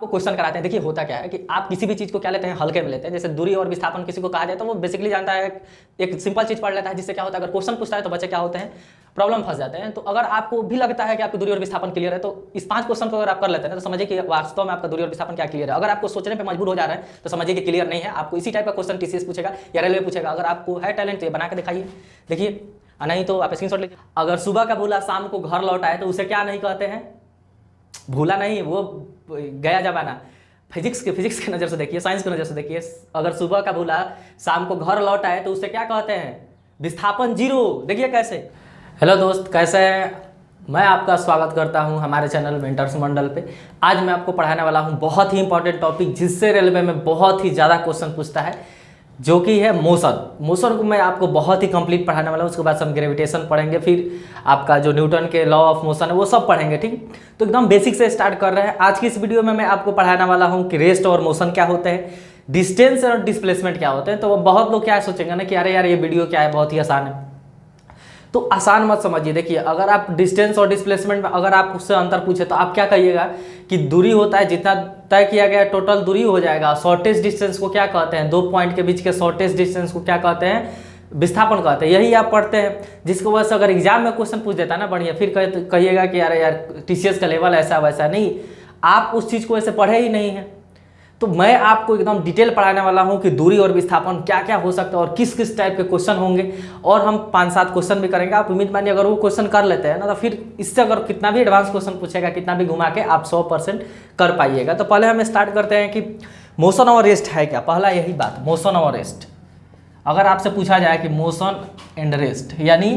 को क्वेश्चन कराते हैं। देखिए होता क्या है कि आप किसी भी चीज़ को क्या लेते हैं, हल्के में लेते हैं। जैसे दूरी और विस्थापन किसी को कहा जाए तो वो बेसिकली जानता है, एक सिंपल चीज़ पढ़ लेता है, जिससे क्या होता है अगर क्वेश्चन पूछता है तो बच्चे क्या होते हैं, प्रॉब्लम फंस जाते हैं। तो अगर आपको भी लगता है कि आपकी दूरी और विस्थापन क्लियर है तो इस 5 क्वेश्चन को अगर आप कर लेते हैं तो समझिए कि वास्तव में आपका दूरी और विस्थापन क्या क्लियर है। अगर आपको सोचने पर मजबूर हो जा रहा है तो समझिए कि क्लियर नहीं है। आपको इसी टाइप का क्वेश्चन टीसीएस पूछेगा या रेलवे पूछेगा। अगर आपको है टैलेंट तो ये बना के दिखाइए, देखिए, नहीं तो आप स्क्रीनशॉट लीजिए। अगर सुबह का भूला शाम को घर लौटा है तो उसे क्या नहीं कहते हैं, भूला नहीं, वो गया जमाना। फिजिक्स के नज़र से देखिए, साइंस की नज़र से देखिए, अगर सुबह का भूला शाम को घर लौट आए तो उसे क्या कहते हैं, विस्थापन जीरो। देखिए कैसे। हेलो दोस्त, कैसे हैं? मैं आपका स्वागत करता हूं हमारे चैनल मेंटर्स मंडल पे। आज मैं आपको पढ़ाने वाला हूं बहुत ही इंपॉर्टेंट टॉपिक, जिससे रेलवे में बहुत ही ज़्यादा क्वेश्चन पूछता है, जो कि है मोशन को मैं आपको बहुत ही कंप्लीट पढ़ाने वाला हूँ। उसके बाद हम ग्रेविटेशन पढ़ेंगे, फिर आपका जो न्यूटन के लॉ ऑफ मोशन है वो सब पढ़ेंगे। ठीक, तो एकदम बेसिक से स्टार्ट कर रहे हैं। आज की इस वीडियो में मैं आपको पढ़ाने वाला हूँ कि रेस्ट और मोशन क्या होते हैं, डिस्टेंस और डिस्प्लेसमेंट क्या होते हैं। तो बहुत लोग क्या सोचेंगे ना कि अरे यार ये वीडियो क्या है, बहुत ही आसान है। तो आसान मत समझिए। देखिए, अगर आप डिस्टेंस और डिस्प्लेसमेंट में अगर आप उससे अंतर पूछे तो आप क्या कहिएगा कि दूरी होता है, जितना तय किया गया टोटल दूरी हो जाएगा। शॉर्टेस्ट डिस्टेंस को क्या कहते हैं, 2 पॉइंट के बीच के शॉर्टेस्ट डिस्टेंस को क्या कहते हैं, विस्थापन कहते हैं। यही आप पढ़ते हैं, जिसको वजह से अगर एग्जाम में क्वेश्चन पूछ देता है ना बढ़िया, फिर कहिएगा कि यार टीसीएस का लेवल ऐसा वैसा। नहीं, आप उस चीज़ को ऐसे पढ़े ही नहीं है। तो मैं आपको एकदम डिटेल पढ़ाने वाला हूं कि दूरी और विस्थापन क्या क्या हो सकता है और किस किस टाइप के क्वेश्चन होंगे। और हम 5-7 क्वेश्चन भी करेंगे। आप उम्मीद मानिए अगर वो क्वेश्चन कर लेते हैं ना तो फिर इससे अगर कितना भी एडवांस क्वेश्चन पूछेगा, कितना भी घुमा के आप 100% कर पाइएगा। तो पहले हम स्टार्ट करते हैं कि मोशन और रेस्ट है क्या। पहला यही बात, मोशन और रेस्ट। अगर आपसे पूछा जाए कि मोशन एंड रेस्ट यानी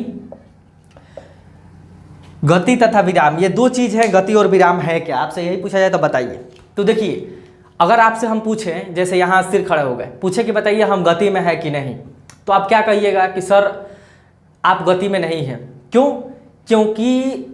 गति तथा विराम, ये 2 चीज़ है, गति और विराम है क्या, आपसे यही पूछा जाए तो बताइए। तो देखिए, अगर आपसे हम पूछें, जैसे यहाँ सिर खड़े हो गए, पूछे कि बताइए हम गति में है कि नहीं, तो आप क्या कहिएगा कि सर आप गति में नहीं हैं। क्यों? क्योंकि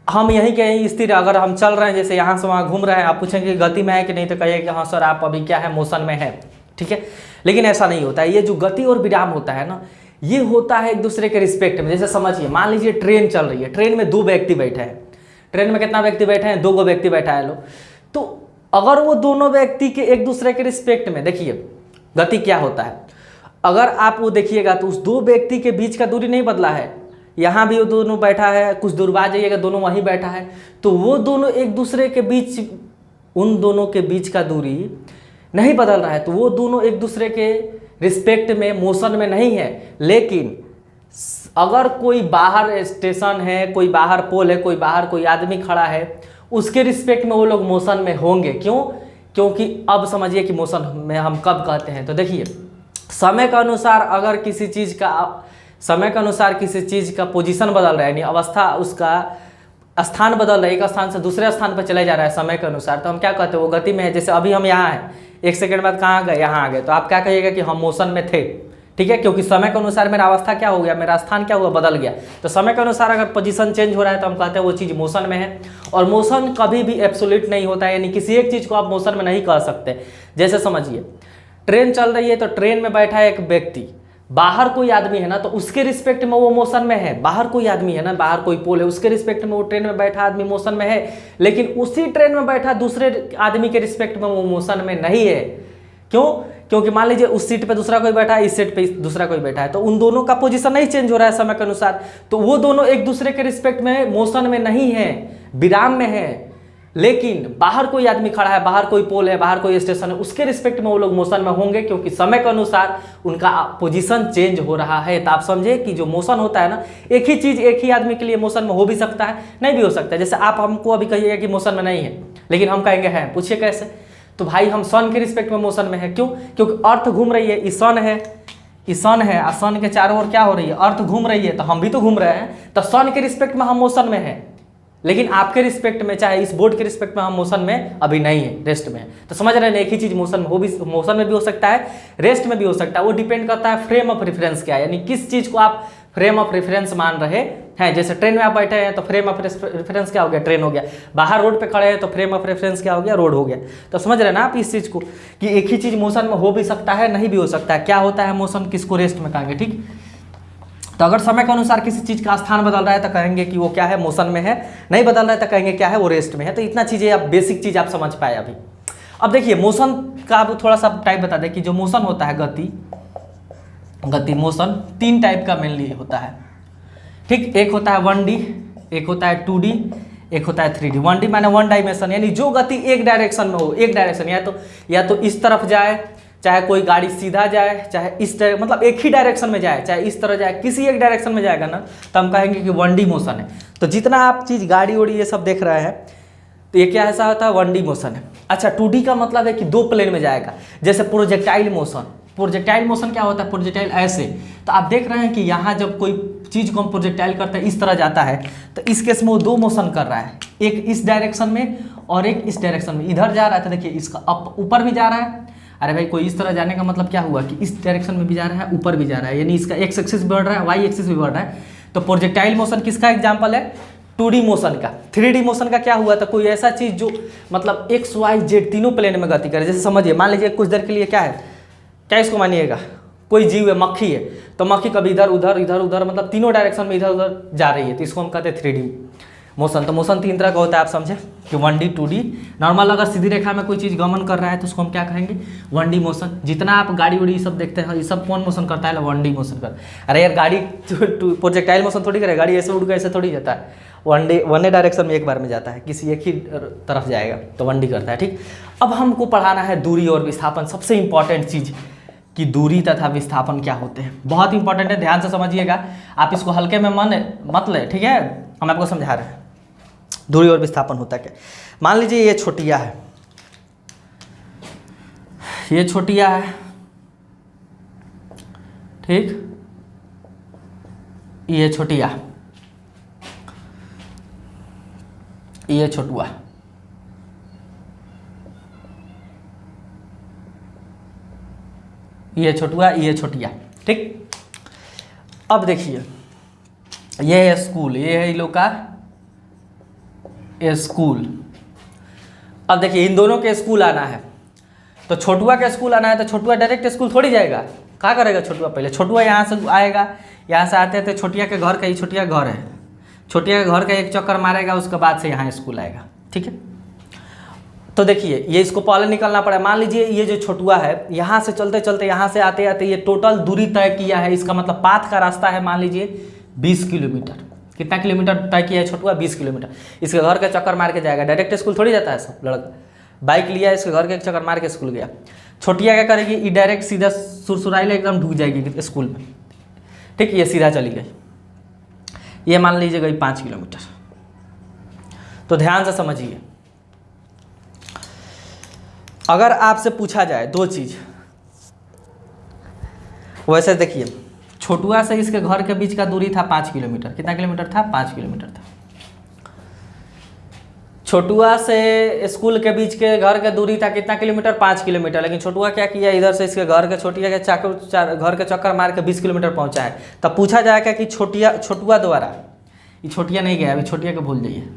हम यहीं के यहीं स्थिर, अगर हम चल रहे हैं जैसे यहाँ से वहाँ घूम रहे हैं, आप पूछेंगे गति में है कि नहीं तो कहिए कि हाँ सर आप अभी क्या है, मोशन में है। ठीक है, लेकिन ऐसा नहीं होता है। ये जो गति और विराम होता है ना, ये होता है एक दूसरे के रिस्पेक्ट में। जैसे समझिए, मान लीजिए ट्रेन चल रही है, ट्रेन में 2 व्यक्ति बैठे हैं। ट्रेन में कितना व्यक्ति बैठे हैं, 2 व्यक्ति बैठा है। लो, तो अगर वो दोनों व्यक्ति के एक दूसरे के रिस्पेक्ट में, देखिए गति क्या होता है, अगर आप वो देखिएगा तो उस 2 व्यक्ति के बीच का दूरी नहीं बदला है। यहाँ भी वो दोनों बैठा है, कुछ दूर बाद जाइएगा दोनों वहीं बैठा है, तो वो दोनों एक दूसरे के बीच, उन दोनों के बीच का दूरी नहीं बदल रहा है। तो वो दोनों एक दूसरे के रिस्पेक्ट में मोशन में नहीं है। लेकिन अगर कोई बाहर स्टेशन है, कोई बाहर पोल है, कोई बाहर कोई आदमी खड़ा है, उसके रिस्पेक्ट में वो लोग मोशन में होंगे। क्यों? क्योंकि अब समझिए कि मोशन में हम कब कहते हैं। तो देखिए, समय के अनुसार अगर किसी चीज़ का, समय के अनुसार किसी चीज़ का पोजीशन बदल रहा है, यानी अवस्था, उसका स्थान बदल रहा है, एक स्थान से दूसरे स्थान पर चले जा रहा है समय के अनुसार, तो हम क्या कहते हैं, वो गति में है। जैसे अभी हम यहाँ हैं, 1 सेकंड बाद कहाँ गए, यहाँ आ गए, तो आप क्या कहिएगा कि हम मोशन में थे। ठीक है, क्योंकि समय के अनुसार मेरा अवस्था क्या हो गया, मेरा स्थान क्या हुआ, बदल गया। तो समय के अनुसार अगर पोजीशन चेंज हो रहा है तो हम कहते हैं वो चीज़ मोशन में है। और मोशन कभी भी एब्सोल्यूट नहीं होता है, यानी किसी एक चीज़ को आप मोशन में नहीं कह सकते। जैसे समझिए, ट्रेन चल रही है तो ट्रेन में बैठा है एक व्यक्ति, बाहर कोई आदमी है ना तो उसके रिस्पेक्ट में वो मोशन में है। बाहर कोई आदमी है ना, बाहर कोई पोल है, उसके रिस्पेक्ट में वो ट्रेन में बैठा आदमी मोशन में है। लेकिन उसी ट्रेन में बैठा दूसरे आदमी के रिस्पेक्ट में वो मोशन में नहीं है। क्यों? क्योंकि मान लीजिए उस सीट पे दूसरा कोई बैठा है, इस सीट पे दूसरा कोई बैठा है, तो उन दोनों का पोजीशन नहीं चेंज हो रहा है समय के अनुसार, तो वो दोनों एक दूसरे के रिस्पेक्ट में मोशन में नहीं है, विराम में है। लेकिन बाहर कोई आदमी खड़ा है, बाहर कोई पोल है, बाहर कोई स्टेशन है, उसके रिस्पेक्ट में वो लोग मोशन में होंगे, क्योंकि समय के अनुसार उनका पोजीशन चेंज हो रहा है। तो आप समझे कि जो मोशन होता है ना, एक ही चीज़ एक ही आदमी के लिए मोशन में हो भी सकता है, नहीं भी हो सकता है। जैसे आप हमको अभी कहिएगा कि मोशन में नहीं है, लेकिन हम कहेंगे हैं, पूछिए कैसे। तो भाई हम सन के रिस्पेक्ट में मोशन में है। क्यों? क्योंकि अर्थ घूम रही है, इस सन है, इस सन है, और सन के चारों ओर क्या हो रही है, अर्थ घूम रही है, तो हम भी तो घूम रहे हैं। तो सन के रिस्पेक्ट में हम मोशन में है, लेकिन आपके रिस्पेक्ट में, चाहे इस बोर्ड के रिस्पेक्ट में हम मोशन में अभी नहीं है, रेस्ट में है। तो समझ रहे हैं, एक ही चीज़ मोशन में हो भी, मोशन में भी हो सकता है, रेस्ट में भी हो सकता है। वो डिपेंड करता है फ्रेम ऑफ रेफरेंस क्या है, यानी किस चीज़ को आप फ्रेम ऑफ रेफरेंस मान रहे हैं। जैसे ट्रेन में आप बैठे हैं तो फ्रेम ऑफ रेफरेंस क्या हो गया, ट्रेन हो गया। बाहर रोड पे खड़े हैं तो फ्रेम ऑफ रेफरेंस क्या हो गया, रोड हो गया। तो समझ रहे हैं ना आप इस चीज़ को कि एक ही चीज़ मोशन में हो भी सकता है, नहीं भी हो सकता है। क्या होता है मोशन, किसको रेस्ट में कहेंगे। ठीक, तो अगर समय के अनुसार किसी चीज़ का स्थान बदल रहा है तो कहेंगे कि वो क्या है, मोशन में है, नहीं बदल रहा है तो कहेंगे क्या है, वो रेस्ट में है। तो इतना चीज़ें आप बेसिक चीज़ आप समझ पाए अभी। अब देखिए मोशन का अब थोड़ा सा टाइप बता दें कि जो मोशन होता है गति मोशन 3 टाइप का मेनली होता है, ठीक। एक होता है 1D, एक होता है 2D, एक होता है 3D। 1D माने 1 डायमेंशन, यानी जो गति एक डायरेक्शन में हो, एक डायरेक्शन या तो इस तरफ जाए, चाहे कोई गाड़ी सीधा जाए, चाहे इस मतलब एक ही डायरेक्शन में जाए, चाहे इस तरह जाए, किसी एक डायरेक्शन में जाएगा ना तो हम कहेंगे कि 1D मोशन है। तो जितना आप चीज़ गाड़ी उड़ी ये सब देख रहे हैं तो ये क्या ऐसा होता है, 1D मोशन है। अच्छा 2D का मतलब है कि 2 प्लेन में जाएगा, जैसे प्रोजेक्टाइल मोशन। प्रोजेक्टाइल मोशन क्या होता है, प्रोजेक्टाइल ऐसे, तो आप देख रहे हैं कि यहाँ जब कोई चीज़ को हम प्रोजेक्टाइल करते हैं इस तरह जाता है, तो इस केस में वो 2 मोशन कर रहा है, एक इस डायरेक्शन में और एक इस डायरेक्शन में। इधर जा रहा है तो देखिए इसका अप ऊपर भी जा रहा है, अरे भाई कोई इस तरह जाने का मतलब क्या हुआ कि इस डायरेक्शन में भी जा रहा है, ऊपर भी जा रहा है, यानी इसका एक्स एक्सिस भी बढ़ रहा है, वाई एक्सिस भी बढ़ रहा है। तो प्रोजेक्टाइल मोशन किसका एग्जाम्पल है, 2D मोशन का। 3D मोशन का क्या हुआ, तो कोई ऐसा चीज़ जो मतलब एक्स वाई जेड तीनों प्लेन में गति करे। जैसे समझिए, मान लीजिए कुछ देर के लिए क्या है, क्या इसको मानिएगा, कोई जीव है, मक्खी है, तो मक्खी कभी इधर उधर इधर उधर मतलब तीनों डायरेक्शन में इधर उधर जा रही है, तो इसको हम कहते हैं 3D मोशन। तो मोशन 3 तरह का होता है, आप समझे कि 1D 2D। नॉर्मल अगर सीधी रेखा में कोई चीज़ गमन कर रहा है तो उसको हम क्या कहेंगे, 1D मोशन। जितना आप गाड़ी उड़ी सब देखते हैं, ये सब कौन मोशन करता है, 1D मोशन करता है। अरे यार गाड़ी प्रोजेक्टाइल मोशन थोड़ी करे, गाड़ी ऐसे उड़ के ऐसे थोड़ी जाता है, 1 डायरेक्शन में एक बार में जाता है, किसी एक ही तरफ जाएगा तो 1D करता है, ठीक। अब हमको पढ़ाना है दूरी और विस्थापन, सबसे इंपॉर्टेंट चीज़ कि दूरी तथा विस्थापन क्या होते हैं, बहुत इंपॉर्टेंट है, ध्यान से समझिएगा। आप इसको हल्के में मत ले, ठीक है। हम आपको समझा रहे हैं दूरी और विस्थापन होता क्या। मान लीजिए ये छोटिया है, ये छोटिया है, ठीक, ये छोटिया, ये छोटुआ, ये छोटुआ, ये छोटिया, ठीक। अब देखिए ये है स्कूल, ये है इन लोग का स्कूल। अब देखिए इन दोनों के स्कूल आना है, तो छोटुआ के स्कूल आना है, तो छोटुआ डायरेक्ट स्कूल थोड़ी जाएगा, क्या करेगा छोटुआ, पहले छोटुआ यहाँ से आएगा, यहाँ से आते हैं तो छोटिया के घर का, ही छोटिया घर है, छोटिया के घर का एक चक्कर मारेगा, उसके बाद से यहाँ स्कूल आएगा, ठीक है। तो देखिए ये इसको पहले निकलना पड़ा। मान लीजिए ये जो छोटुआ है, यहाँ से चलते चलते यहाँ से आते आते ये टोटल दूरी तय किया है, इसका मतलब पाथ का रास्ता है मान लीजिए 20 किलोमीटर। कितना किलोमीटर तय किया है छोटुआ, 20 किलोमीटर। इसके घर का चक्कर मार के जाएगा, डायरेक्ट स्कूल थोड़ी जाता है सब लड़का, बाइक लिया इसके घर के एक चक्कर मार के स्कूल गया। छोटिया क्या करेगी, ये डायरेक्ट सीधा सुरसुराइल एकदम ढूक जाएगी स्कूल में, ठीक, ये सीधा चली गई, ये मान लीजिए गई 5 किलोमीटर। तो ध्यान से समझिए, अगर आपसे पूछा जाए 2 चीज़, वैसे देखिए छोटुआ से इसके घर के बीच का दूरी था 5 किलोमीटर। कितना किलोमीटर था, 5 किलोमीटर था। छोटुआ से स्कूल के बीच के घर का दूरी था कितना किलोमीटर, 5 किलोमीटर। लेकिन छोटुआ क्या किया, इधर से इसके घर के छोटिया के घर के चक्कर मार के 20 किलोमीटर पहुंचा है। तब पूछा जाएगा कि छोटुआ द्वारा, ये छोटिया नहीं गया, अभी छोटिया को भूल जाइए,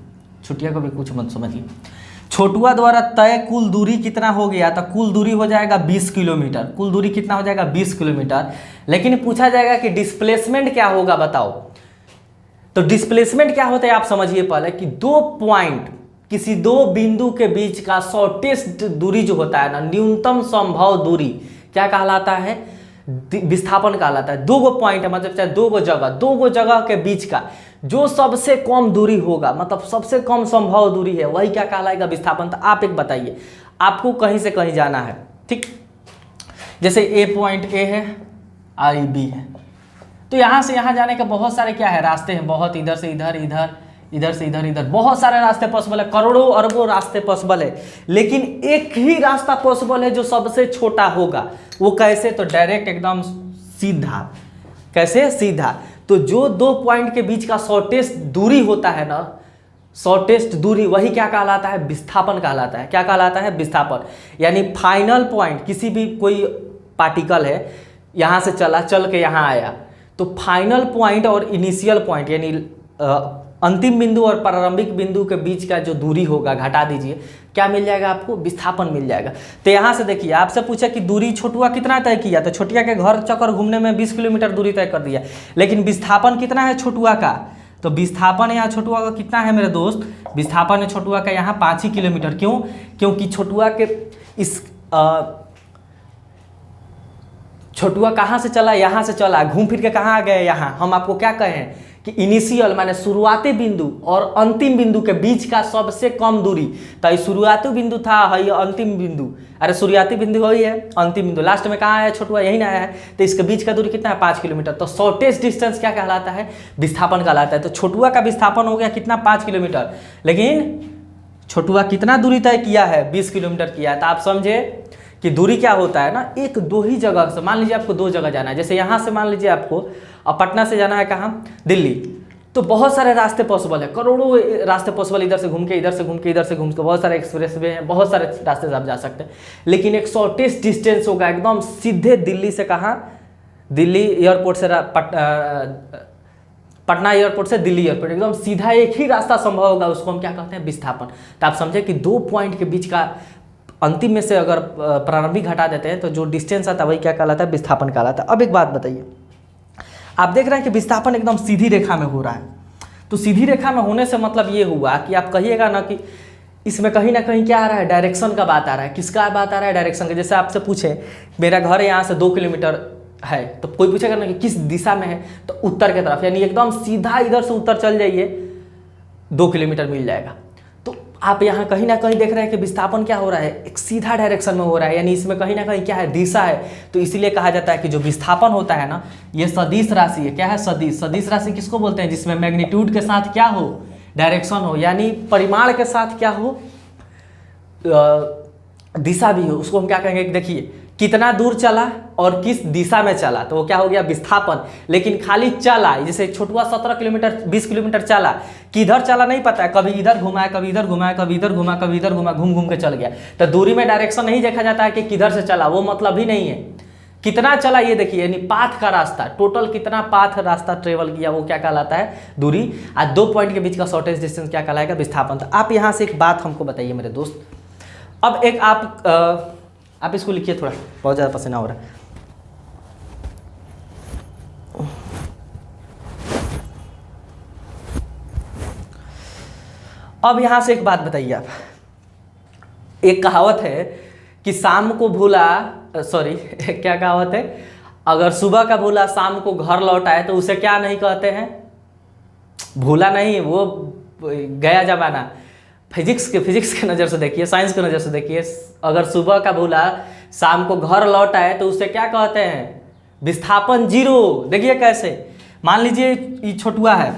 छोटिया को भी कुछ मत समझिए, छोटुआ द्वारा तय कुल दूरी कितना हो गया, तो कुल दूरी हो जाएगा 20 किलोमीटर। कुल दूरी कितना हो जाएगा, 20 किलोमीटर। लेकिन पूछा जाएगा कि डिस्प्लेसमेंट क्या होगा बताओ। तो डिस्प्लेसमेंट क्या होता है आप समझिए पहले, कि 2 पॉइंट, किसी 2 बिंदु के बीच का शॉर्टेस्ट दूरी जो होता है ना, न्यूनतम संभव दूरी क्या कहलाता है, विस्थापन कहलाता है। 2 पॉइंट है, मतलब चाहे 2 जगह के बीच का जो सबसे कम दूरी होगा, मतलब सबसे कम संभव दूरी है, वही क्या कहलाएगा, विस्थापन। तो आप एक बताइए, आपको कहीं से कहीं जाना है, ठीक, जैसे ए पॉइंट ए है, आई बी है, तो यहाँ से यहाँ जाने के बहुत सारे क्या है रास्ते हैं, बहुत, इधर से इधर, इधर से इधर, बहुत सारे रास्ते पॉसिबल है, करोड़ों अरबों रास्ते पॉसिबल है। लेकिन एक ही रास्ता पॉसिबल है जो सबसे छोटा होगा, वो कैसे, तो डायरेक्ट एकदम सीधा। कैसे, सीधा। तो जो 2 पॉइंट के बीच का शॉर्टेस्ट दूरी होता है ना, शॉर्टेस्ट दूरी, वही क्या कहलाता है, विस्थापन कहलाता है। क्या कहलाता है, विस्थापन। यानी फाइनल पॉइंट, किसी भी कोई पार्टिकल है, यहाँ से चल के यहाँ आया, तो फाइनल पॉइंट और इनिशियल पॉइंट यानी अंतिम बिंदु और प्रारंभिक बिंदु के बीच का जो दूरी होगा, घटा दीजिए, क्या मिल जाएगा आपको, विस्थापन मिल जाएगा। तो यहाँ से देखिए आपसे पूछा कि दूरी छोटुआ कितना तय किया, तो छोटिया के घर चक्कर घूमने में 20 किलोमीटर दूरी तय कर दिया, लेकिन विस्थापन कितना है छोटुआ का, तो विस्थापन यहाँ छोटुआ का कितना है मेरे दोस्त, विस्थापन है छोटुआ का यहाँ 5 ही किलोमीटर। क्यों, क्योंकि छोटुआ के इस छोटुआ कहाँ से चला, यहाँ से चला, घूम फिर के कहाँ आ गए यहाँ। हम आपको क्या कहें कि इनिशियल माने शुरुआती बिंदु और अंतिम बिंदु के बीच का सबसे कम दूरी, तो ये शुरुआती बिंदु था, है अंतिम बिंदु, अरे शुरुआती बिंदु वही है, अंतिम बिंदु लास्ट में कहाँ आया छोटुआ, यही ना आया है, तो इसके बीच का दूरी कितना है 5 किलोमीटर। तो शॉर्टेस्ट डिस्टेंस क्या कहलाता है, विस्थापन कहलाता है। तो छोटुआ का विस्थापन हो गया कितना 5 किलोमीटर, लेकिन छोटुआ कितना दूरी तय किया है 20 किलोमीटर किया है। तो आप समझे कि दूरी क्या होता है ना, एक दो ही जगह से, मान लीजिए आपको 2 जगह जाना है, जैसे यहाँ से मान लीजिए आपको पटना से जाना है कहाँ, दिल्ली, तो बहुत सारे रास्ते पॉसिबल है, करोड़ों रास्ते पॉसिबल, इधर से घूम के इधर से घूम के इधर से घूम के, बहुत सारे एक्सप्रेस वे हैं, बहुत सारे रास्ते से आप जा सकते हैं, लेकिन एक शॉर्टेस्ट डिस्टेंस होगा एकदम सीधे दिल्ली से कहाँ, दिल्ली एयरपोर्ट से पटना एयरपोर्ट से दिल्ली एयरपोर्ट, एकदम सीधा एक ही रास्ता संभव होगा, उसको हम क्या कहते हैं, विस्थापन। तो आप समझे कि 2 पॉइंट के बीच का अंतिम में से अगर प्रारंभिक घटा देते हैं तो जो डिस्टेंस आता है वही क्या कहलाता है, विस्थापन कहलाता है। अब एक बात बताइए, आप देख रहे हैं कि विस्थापन एकदम सीधी रेखा में हो रहा है, तो सीधी रेखा में होने से मतलब ये हुआ कि आप कहिएगा ना कि इसमें कहीं ना कहीं क्या आ रहा है, डायरेक्शन का बात आ रहा है। किसका बात आ रहा है, डायरेक्शन का। जैसे आपसे पूछे मेरा घर यहाँ से 2 किलोमीटर है, तो कोई पूछेगा ना कि किस दिशा में है, तो उत्तर की तरफ, यानी एकदम सीधा इधर से उत्तर चल जाइए 2 किलोमीटर मिल जाएगा। तो आप यहाँ कहीं ना कहीं देख रहे हैं कि विस्थापन क्या हो रहा है, एक सीधा डायरेक्शन में हो रहा है, यानी इसमें कहीं ना कहीं क्या है, दिशा है। तो इसीलिए कहा जाता है कि जो विस्थापन होता है ना, ये सदिश राशि है। क्या है, सदिश। सदिश राशि किसको बोलते हैं, जिसमें मैग्नीट्यूड के साथ क्या हो, डायरेक्शन हो, यानी परिमाण के साथ क्या हो, दिशा भी हो, उसको हम क्या कहेंगे, देखिए कितना दूर चला और किस दिशा में चला, तो वो क्या हो गया, विस्थापन। लेकिन खाली चला, जैसे छोटुआ 17 किलोमीटर 20 किलोमीटर चला, किधर चला नहीं पता है, कभी इधर घुमाया, कभी इधर घुमाया, कभी इधर घुमा, कभी इधर घुमा, घूम घूम के चल गया। तो दूरी में डायरेक्शन नहीं देखा जाता है कि किधर से चला, वो मतलब ही नहीं है। कितना चला ये देखिए, यानी पाथ का रास्ता, टोटल कितना पाथ रास्ता ट्रेवल किया, वो क्या कहलाता है, दूरी। आज 2 पॉइंट के बीच का शॉर्टेस्ट डिस्टेंस क्या कहलाएगा, विस्थापन। तो आप यहाँ से एक बात हमको बताइए मेरे दोस्त, अब एक आप इसको लिखिए, थोड़ा बहुत ज़्यादा पसीना हो रहा है। अब यहाँ से एक बात बताइए आप, एक कहावत है कि शाम को भूला, सॉरी क्या कहावत है, अगर सुबह का भूला शाम को घर लौट आए तो उसे क्या नहीं कहते हैं, भूला नहीं, वो गया जमाना। फिजिक्स के नज़र से देखिए, साइंस के नज़र से देखिए, अगर सुबह का भूला शाम को घर लौट आए तो उसे क्या कहते हैं, विस्थापन 0। देखिए कैसे, मान लीजिए ये छोटुआ है,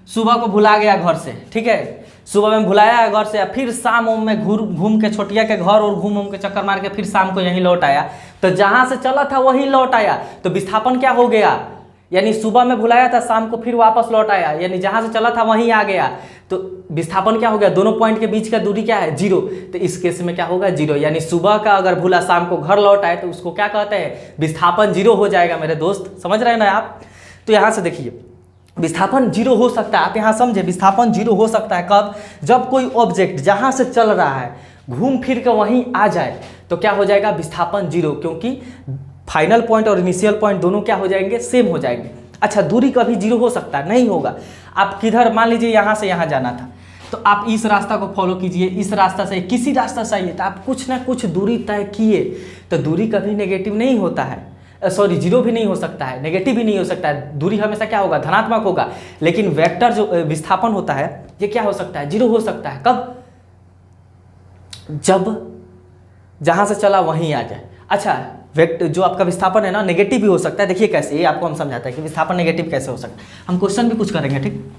सुबह को भुला गया घर से, ठीक है, सुबह में भुलाया है घर से, फिर शाम में घूम के छोटिया के घर और घूम के चक्कर मार के फिर शाम को यहीं लौट आया, तो जहाँ से चला था वहीं लौट आया, तो विस्थापन क्या हो गया, यानी सुबह में भुलाया था, शाम को फिर वापस लौट आया, यानी जहाँ से चला था वहीं आ गया, तो विस्थापन क्या हो गया, दोनों पॉइंट के बीच का दूरी क्या है, 0। तो इस केस में क्या होगा, 0, यानी सुबह का अगर भूला शाम को घर लौट आए तो उसको क्या कहते हैं, विस्थापन 0 हो जाएगा मेरे दोस्त, समझ रहे हैं ना आप। तो यहाँ से देखिए विस्थापन 0 हो सकता है, आप यहाँ समझे, विस्थापन 0 हो सकता है कब, जब कोई ऑब्जेक्ट जहाँ से चल रहा है घूम फिर के वहीं आ जाए, तो क्या हो जाएगा, विस्थापन 0, क्योंकि फाइनल पॉइंट और इनिशियल पॉइंट दोनों क्या हो जाएंगे, सेम हो जाएंगे। अच्छा, दूरी कभी 0 हो सकता है, नहीं होगा। आप किधर, मान लीजिए यहाँ से यहाँ जाना था, तो आप इस रास्ता को फॉलो कीजिए, इस रास्ता से किसी रास्ता से आइए, तो आप कुछ ना कुछ दूरी तय किए, तो दूरी कभी नेगेटिव नहीं होता है, सॉरी 0 भी नहीं हो सकता है, नेगेटिव भी नहीं हो सकता है, दूरी हमेशा क्या होगा, धनात्मक होगा। लेकिन वेक्टर जो विस्थापन होता है ये क्या हो सकता है, 0 हो सकता है, कब, जब जहाँ से चला वहीं आ जाए। अच्छा, वेक्टर जो आपका विस्थापन है ना, नेगेटिव भी हो सकता है। देखिए कैसे, ये आपको हम समझाते हैं कि विस्थापन नेगेटिव कैसे हो सकता है, हम क्वेश्चन भी कुछ करेंगे, ठीक।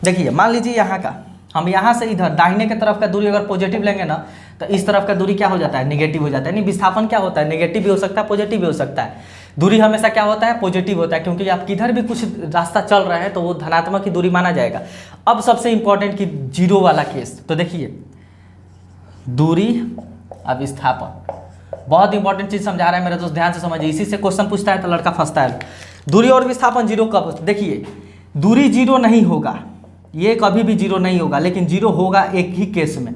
देखिए मान लीजिए यहाँ का, हम यहाँ से इधर दाहिने की तरफ का दूरी अगर पॉजिटिव लेंगे ना, तो इस तरफ का दूरी क्या हो जाता है, नेगेटिव हो जाता है। नहीं, विस्थापन क्या होता है, नेगेटिव भी हो सकता है, पॉजिटिव भी हो सकता है। दूरी हमेशा क्या होता है, पॉजिटिव होता है, क्योंकि आप किधर भी कुछ रास्ता चल रहे हैं तो वो धनात्मक की दूरी माना जाएगा। अब सबसे इंपॉर्टेंट कि 0 वाला केस, तो देखिए दूरी और विस्थापन, बहुत इंपॉर्टेंट चीज समझा रहा है मेरे दोस्त, ध्यान से समझिए, इसी से क्वेश्चन पूछता है तो लड़का फंसता है। दूरी और विस्थापन 0 कब, देखिए दूरी जीरो नहीं होगा, ये कभी भी जीरो नहीं होगा, लेकिन जीरो होगा एक ही केस में,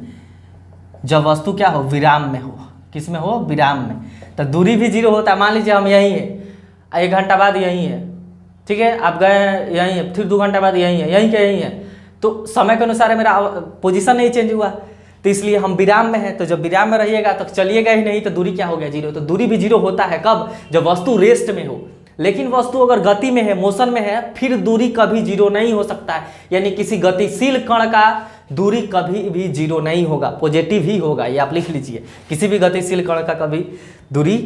जब वस्तु क्या हो, विराम में हो। किस में हो, विराम में। तो दूरी भी जीरो होता है। मान लीजिए हम यहीं है, 1 घंटा बाद यहीं है, ठीक है, आप गए यहीं है, फिर 2 घंटा बाद यहीं है, यहीं के यहीं है, तो समय के अनुसार मेरा पोजीशन नहीं चेंज हुआ, तो इसलिए हम विराम में हैं। तो जब विराम में रहिएगा तो चलिएगा ही नहीं, तो दूरी क्या हो गया, जीरो। तो दूरी भी जीरो होता है कब, जब वस्तु रेस्ट में हो। लेकिन वस्तु अगर गति में है, मोशन में है, फिर दूरी कभी जीरो नहीं हो सकता है। यानी किसी गतिशील कण का दूरी कभी भी जीरो नहीं होगा, पॉजिटिव ही होगा। ये आप लिख लीजिए, किसी भी गतिशील कण का कभी दूरी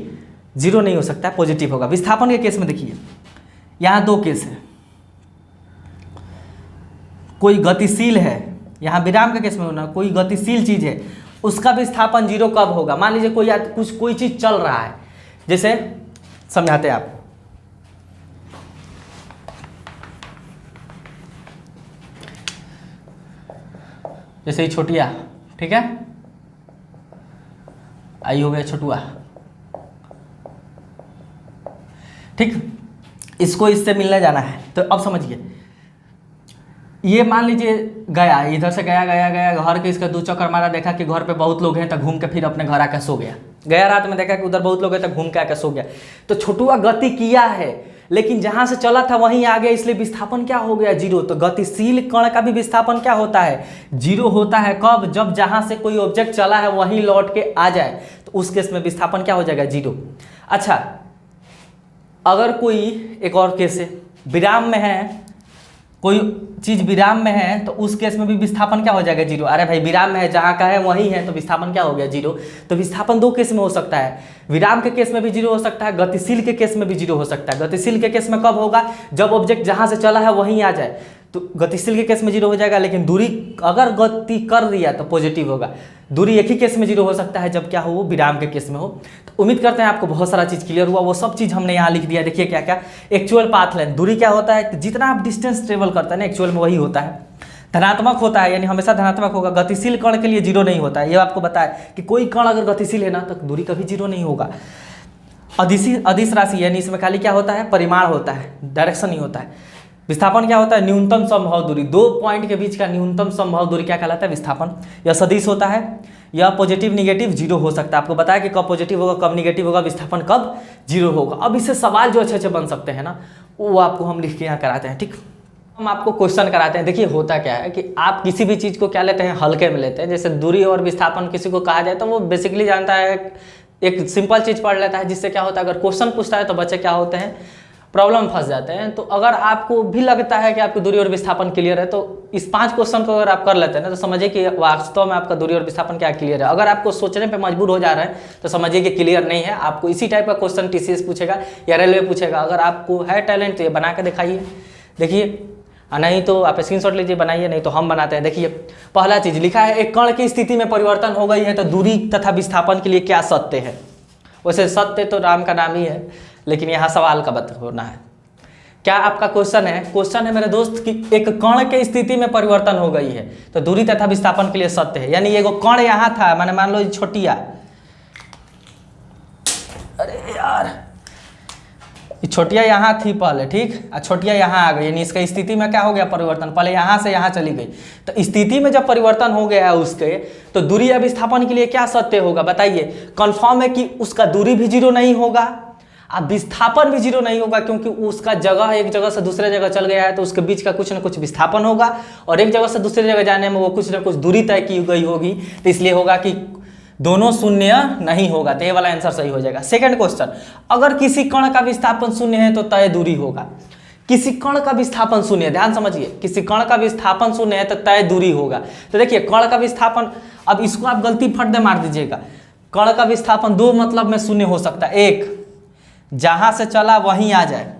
जीरो नहीं हो सकता है, पॉजिटिव होगा। विस्थापन के केस में देखिए, यहाँ 2 केस है। कोई गतिशील है, यहाँ विराम के केस में होना, कोई गतिशील चीज है, उसका विस्थापन जीरो कब होगा। मान लीजिए कोई चीज चल रहा है, जैसे समझाते हैं आपको। जैसे ये छोटिया, ठीक है, आई हो गया छोटुआ, ठीक, इसको इससे मिलने जाना है। तो अब समझिए, ये मान लीजिए गया, इधर से गया गया गया, घर के इसका 2 चक्कर मारा, देखा कि घर पे बहुत लोग हैं, तो घूम के फिर अपने घर आकर सो गया। गया रात में, देखा कि उधर बहुत लोग हैं, तो घूम के आकर सो गया। तो छोटुआ गति किया है, लेकिन जहां से चला था वहीं आ गया, इसलिए विस्थापन क्या हो गया, जीरो। तो गतिशील कण का भी विस्थापन क्या होता है, जीरो होता है। कब, जब जहां से कोई ऑब्जेक्ट चला है वहीं लौट के आ जाए, तो उस केस में विस्थापन क्या हो जाएगा, जीरो। अच्छा, अगर कोई एक और केस है, विराम में है, कोई चीज विराम में है, तो उस केस में भी विस्थापन क्या हो जाएगा, जीरो। अरे भाई विराम में है, जहाँ का है वहीं है, तो विस्थापन क्या हो गया, जीरो। तो विस्थापन 2 केस में हो सकता है, विराम के केस में भी जीरो हो सकता है, गतिशील के केस में भी जीरो हो सकता है। गतिशील के केस में कब होगा, जब ऑब्जेक्ट जहाँ से चला है वहीं आ जाए, तो गतिशील के केस में जीरो हो जाएगा। लेकिन दूरी अगर गति कर दिया तो पॉजिटिव होगा। दूरी एक ही केस में जीरो हो सकता है, जब क्या हो, वो विराम के केस में हो। तो उम्मीद करते हैं आपको बहुत सारा चीज़ क्लियर हुआ। वो सब चीज़ हमने यहाँ लिख दिया। देखिए क्या क्या, एक्चुअल पाथ लेंथ, दूरी क्या होता है, जितना आप डिस्टेंस ट्रेवल करते हैं ना, एक्चुअल में वही होता है, धनात्मक होता है, यानी हमेशा धनात्मक होगा। गतिशील कण के लिए जीरो नहीं होता है, ये आपको बताया कि कोई कण अगर गतिशील है ना, तो दूरी कभी जीरो नहीं होगा। अदिश राशि, यानी इसमें खाली क्या होता है, परिमाण होता है, डायरेक्शन नहीं होता है। विस्थापन क्या होता है, न्यूनतम संभव दूरी, 2 पॉइंट के बीच का न्यूनतम संभव दूरी क्या कहलाता है, विस्थापन। यह सदिश होता है, या पॉजिटिव निगेटिव जीरो हो सकता है। आपको बताया कि कब पॉजिटिव होगा, कब निगेटिव होगा, विस्थापन कब जीरो होगा। अब इससे सवाल जो अच्छे अच्छे बन सकते हैं ना, वो आपको हम लिख के यहाँ कराते हैं, ठीक। हम आपको क्वेश्चन कराते हैं। देखिए होता क्या है कि आप किसी भी चीज़ को क्या लेते हैं, हल्के में लेते हैं। जैसे दूरी और विस्थापन किसी को कहा जाए तो वो बेसिकली जानता है, एक सिंपल चीज़ पढ़ लेता है, जिससे क्या होता है, अगर क्वेश्चन पूछता है तो बच्चे क्या होते हैं, प्रॉब्लम फंस जाते हैं। तो अगर आपको भी लगता है कि आपकी दूरी और विस्थापन क्लियर है, तो इस 5 क्वेश्चन को अगर आप कर लेते हैं ना, तो समझिए कि वास्तव में आपका दूरी और विस्थापन क्या क्लियर है। अगर आपको सोचने पे मजबूर हो जा रहा है तो समझिए कि क्लियर नहीं है। आपको इसी टाइप का क्वेश्चन टीसीएस पूछेगा या रेलवे पूछेगा। अगर आपको है टैलेंट तो ये बना के दिखाइए, देखिए, नहीं तो आप स्क्रीनशॉट लीजिए, बनाइए, नहीं तो हम बनाते हैं। देखिए पहला चीज लिखा है, एक कण की स्थिति में परिवर्तन हो गई है तो दूरी तथा विस्थापन के लिए क्या सत्य है। वैसे सत्य तो राम का नाम ही है, लेकिन यहाँ सवाल का बता होना है। क्या आपका क्वेश्चन है, क्वेश्चन है मेरे दोस्त कि एक कण के स्थिति में परिवर्तन हो गई है तो दूरी तथा विस्थापन के लिए सत्य है। यानी एगो कण यहाँ था, मैंने मान लो छोटिया, अरे यार छोटिया यहाँ थी पहले, ठीक, और छोटिया यहाँ आ गई, यानी इसका स्थिति में क्या हो गया, परिवर्तन। पहले यहाँ से यहाँ चली गई, तो स्थिति में जब परिवर्तन हो गया है उसके, तो दूरी या विस्थापन के लिए क्या सत्य होगा, बताइए। कंफर्म है कि उसका दूरी भी जीरो नहीं होगा, अब विस्थापन भी जीरो नहीं होगा, क्योंकि उसका जगह एक जगह से दूसरे जगह चल गया है, तो उसके बीच का कुछ ना कुछ विस्थापन होगा, और एक जगह से दूसरे जगह जाने में वो कुछ ना कुछ दूरी तय की गई होगी, तो इसलिए होगा कि दोनों शून्य नहीं होगा। तो ये वाला आंसर सही हो जाएगा। सेकंड क्वेश्चन, अगर किसी कण का विस्थापन शून्य है तो तय दूरी होगा। किसी कण का विस्थापन शून्य है, ध्यान समझिए, किसी कण का विस्थापन शून्य है तो तय दूरी होगा। तो देखिए कण का विस्थापन, अब इसको आप गलती फट दे मार दीजिएगा। कण का विस्थापन 2 मतलब में शून्य हो सकता है। एक, जहां से चला वहीं आ जाए,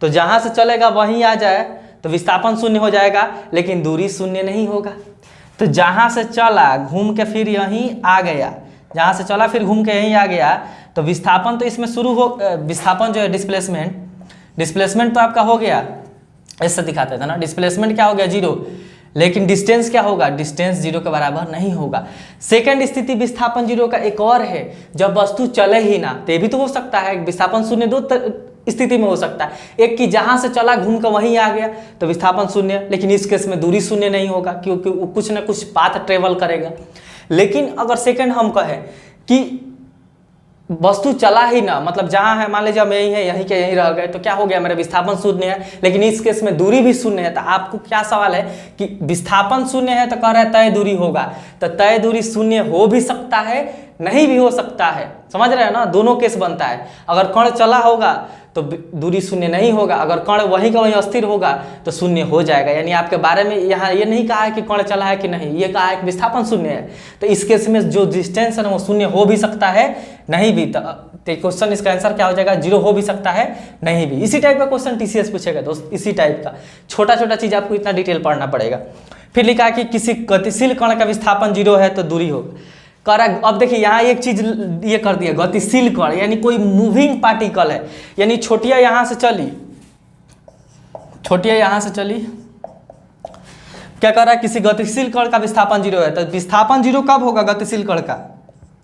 तो जहां से चलेगा वहीं आ जाए तो विस्थापन शून्य हो जाएगा, लेकिन दूरी शून्य नहीं होगा। तो जहां से चला घूम के फिर यहीं आ गया, जहां से चला फिर घूम के यहीं आ गया, तो विस्थापन तो इसमें शुरू हो, विस्थापन जो है डिस्प्लेसमेंट तो आपका हो गया, ऐसे दिखाते थे ना, डिस्प्लेसमेंट क्या हो गया, जीरो। लेकिन डिस्टेंस क्या होगा, डिस्टेंस जीरो के बराबर नहीं होगा। सेकंड स्थिति विस्थापन जीरो का एक और है, जब वस्तु चले ही ना, तो ये भी तो हो सकता है। विस्थापन शून्य स्थिति में हो सकता है, एक कि जहाँ से चला घूम कर वहीं आ गया तो विस्थापन शून्य, लेकिन इस केस में दूरी शून्य नहीं होगा क्योंकि वो कुछ ना कुछ पाथ ट्रेवल करेगा। लेकिन अगर सेकंड हम कहें कि वस्तु चला ही ना, मतलब जहाँ है मान लीजिए यही है, यहीं के यहीं रह गए, तो क्या हो गया, मेरा विस्थापन शून्य है, लेकिन इस केस में दूरी भी शून्य है। तो आपको क्या सवाल है कि विस्थापन शून्य है तो कह रहा है तय दूरी होगा, तो तय दूरी शून्य हो भी सकता है, नहीं भी हो सकता है, समझ रहे हैं ना, दोनों केस बनता है। अगर कण चला होगा तो दूरी शून्य नहीं होगा, अगर कण वहीं का वहीं अस्थिर होगा तो शून्य हो जाएगा। यानी आपके बारे में यहाँ ये नहीं कहा है कि कण चला है कि नहीं, ये कहा है कि विस्थापन शून्य है। तो इस केस में जो डिस्टेंस है वो शून्य हो भी सकता है, नहीं भी। तो क्वेश्चन इसका आंसर क्या हो जाएगा, 0 हो भी सकता है, नहीं भी। इसी टाइप का क्वेश्चन टीसीएस पूछेगा दोस्त, इसी टाइप का छोटा छोटा चीज़ आपको इतना डिटेल पढ़ना पड़ेगा। फिर लिखा है कि किसी गतिशील कण का विस्थापन 0 है तो दूरी होगा। करेक्ट। अब देखिए यहाँ एक चीज ये कर दिया, गतिशील कण यानी कोई मूविंग पार्टिकल है, यानी छोटिया यहाँ से चली, छोटिया यहाँ से चली, क्या कर रहा है, किसी गतिशील कण का विस्थापन 0 है। तो विस्थापन 0 कब होगा गतिशील कण का,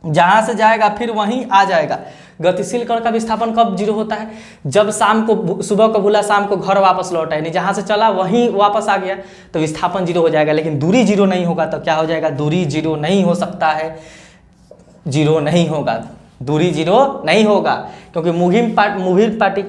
जहाँ से जाएगा फिर वहीं आ जाएगा। गतिशील कण का विस्थापन कब 0 होता है, जब शाम को, सुबह को भूला शाम को घर वापस लौटा, यानी जहाँ से चला वहीं वापस आ गया तो विस्थापन 0 हो जाएगा। लेकिन दूरी 0 नहीं होगा तो क्या हो जाएगा, दूरी 0 नहीं हो सकता है, 0 नहीं होगा, दूरी 0 नहीं होगा, क्योंकि मूविंग पार्टी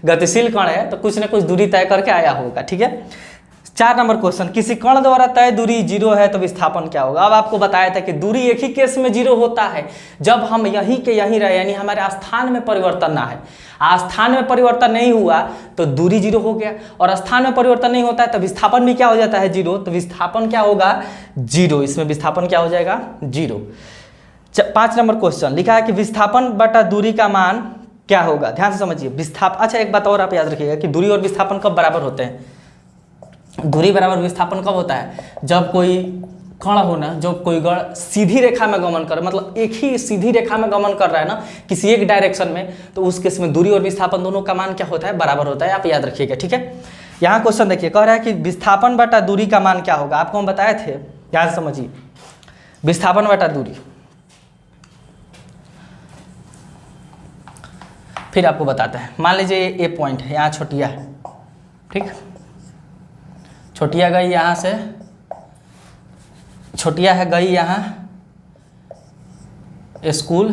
गतिशील कण है तो कुछ ना कुछ दूरी तय करके आया होगा। ठीक है। 4 नंबर क्वेश्चन, किसी कण द्वारा तय दूरी 0 है तो विस्थापन क्या होगा। अब आपको बताया था कि दूरी एक ही केस में 0 होता है, जब हम यहीं के यहीं रहे, यानी हमारे स्थान में परिवर्तन ना है। स्थान में परिवर्तन नहीं हुआ तो दूरी 0 हो गया, और स्थान में परिवर्तन नहीं होता है तो विस्थापन भी क्या हो जाता है, 0। तो विस्थापन क्या होगा, 0। इसमें विस्थापन क्या हो जाएगा, 0। 5 नंबर क्वेश्चन लिखा है कि विस्थापन बटा दूरी का मान क्या होगा। ध्यान से समझिए, अच्छा एक बात और आप याद रखिएगा कि दूरी और विस्थापन कब बराबर होते हैं। दूरी बराबर विस्थापन कब होता है, जब कोई कण हो ना, जब कोई गण सीधी रेखा में गमन करे, मतलब एक ही सीधी रेखा में गमन कर रहा है ना किसी एक डायरेक्शन में, तो उस केस में दूरी और विस्थापन दोनों का मान क्या होता है, बराबर होता है। आप याद रखिएगा। ठीक है। यहाँ क्वेश्चन देखिए, कह रहा है कि विस्थापन बटा दूरी का मान क्या होगा। आपको हम बताए थे, ध्यान से समझिए, विस्थापन बटा दूरी। फिर आपको बताते हैं, मान लीजिए ये पॉइंट है, यहाँ छोटिया है, ठीक, छोटिया गई यहाँ से, छोटिया है गई यहाँ स्कूल,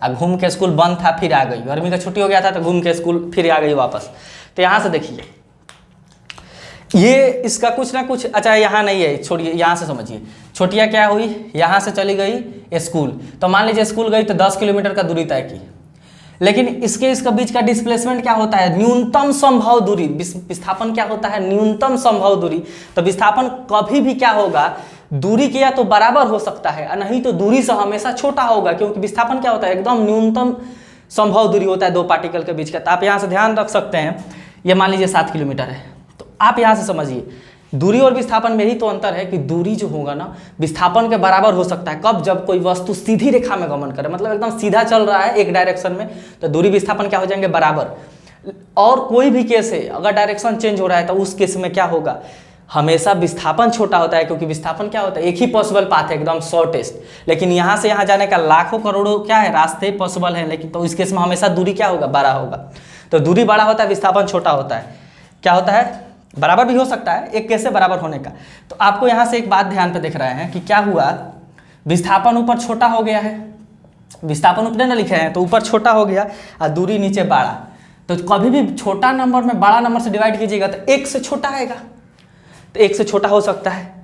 घूम के स्कूल बंद था फिर आ गई, गर्मी का छुट्टी हो गया था तो घूम के स्कूल फिर आ गई वापस। तो यहाँ से देखिए ये इसका कुछ ना कुछ, अच्छा यहाँ नहीं है, छोड़िए, यहाँ से समझिए, छोटिया क्या हुई, यहाँ से चली गई स्कूल, तो मान लीजिए स्कूल गई तो 10 किलोमीटर का दूरी तय की, लेकिन इसका बीच का डिस्प्लेसमेंट क्या होता है, न्यूनतम संभव दूरी। विस्थापन क्या होता है, न्यूनतम संभव दूरी। तो विस्थापन कभी भी क्या होगा, दूरी के या तो बराबर हो सकता है, नहीं तो दूरी से हमेशा छोटा होगा, क्योंकि विस्थापन क्या होता है, एकदम न्यूनतम संभव दूरी होता है दो पार्टिकल के बीच का। तो आप यहाँ से ध्यान रख सकते हैं, ये मान लीजिए 7 किलोमीटर है, तो आप यहाँ से समझिए दूरी और विस्थापन में ही तो अंतर है कि दूरी जो होगा ना विस्थापन के बराबर हो सकता है, कब, जब कोई वस्तु सीधी रेखा में गमन करे, मतलब एकदम सीधा चल रहा है एक डायरेक्शन में, तो दूरी विस्थापन क्या हो जाएंगे, बराबर। और कोई भी केस है, अगर डायरेक्शन चेंज हो रहा है तो उस केस में क्या होगा, हमेशा विस्थापन छोटा होता है, क्योंकि विस्थापन क्या होता है, एक ही पॉसिबल पाथ है, एकदम शॉर्टेस्ट। लेकिन यहाँ से यहाँ जाने का लाखों करोड़ों क्या है, रास्ते पॉसिबल हैं, लेकिन तो इस केस में हमेशा दूरी क्या होगा, बड़ा होगा। तो दूरी बड़ा होता है, विस्थापन छोटा होता है। क्या होता है, बराबर भी हो सकता है, एक केस से बराबर होने का। तो आपको यहाँ से एक बात ध्यान पे देख रहे हैं कि क्या हुआ, विस्थापन ऊपर छोटा हो गया है, विस्थापन ऊपर ना लिखे हैं तो ऊपर छोटा हो गया और दूरी नीचे बड़ा। तो कभी भी छोटा नंबर में बड़ा नंबर से डिवाइड कीजिएगा तो 1 से छोटा आएगा, तो 1 से छोटा हो सकता है,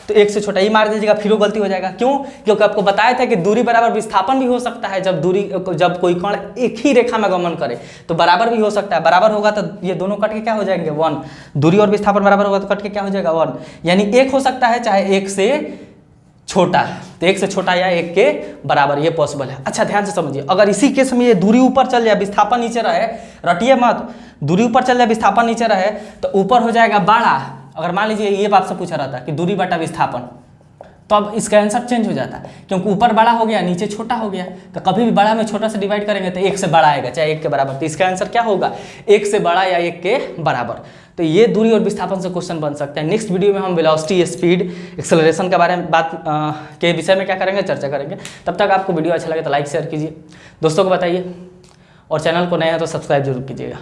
तो 1 से छोटा ही मार दीजिएगा, फिर वो गलती हो जाएगा। क्यों, क्योंकि आपको बताया था कि दूरी बराबर विस्थापन भी हो सकता है, जब कोई कण एक ही रेखा में गमन करे तो बराबर भी हो सकता है। बराबर होगा तो ये दोनों कट के क्या हो जाएंगे, 1। दूरी और विस्थापन बराबर होगा तो कट के क्या हो जाएगा, 1। यानी 1 हो सकता है, चाहे 1 से छोटा, तो 1 से छोटा या 1 के बराबर, ये पॉसिबल है। अच्छा ध्यान से समझिए, अगर इसी केस में ये दूरी ऊपर चल जाए, विस्थापन नीचे रहे, रटिए मत, दूरी ऊपर चल जाए, विस्थापन नीचे रहे, तो ऊपर हो जाएगा बड़ा। अगर मान लीजिए ये आपसे पूछा रहा था कि दूरी बटा विस्थापन, तो अब इसका आंसर चेंज हो जाता है, क्योंकि ऊपर बड़ा हो गया नीचे छोटा हो गया। तो कभी भी बड़ा में छोटा से डिवाइड करेंगे तो 1 से बड़ा आएगा, चाहे 1 के बराबर। तो इसका आंसर क्या होगा, 1 से बड़ा या 1 के बराबर। तो ये दूरी और विस्थापन से क्वेश्चन बन सकते हैं। नेक्स्ट वीडियो में हम वेलोसिटी, स्पीड, एक्सेलरेशन के बारे में के विषय में क्या करेंगे, चर्चा करेंगे। तब तक आपको वीडियो अच्छा लगे तो लाइक शेयर कीजिए, दोस्तों को बताइए, और चैनल को नए हैं तो सब्सक्राइब जरूर कीजिएगा।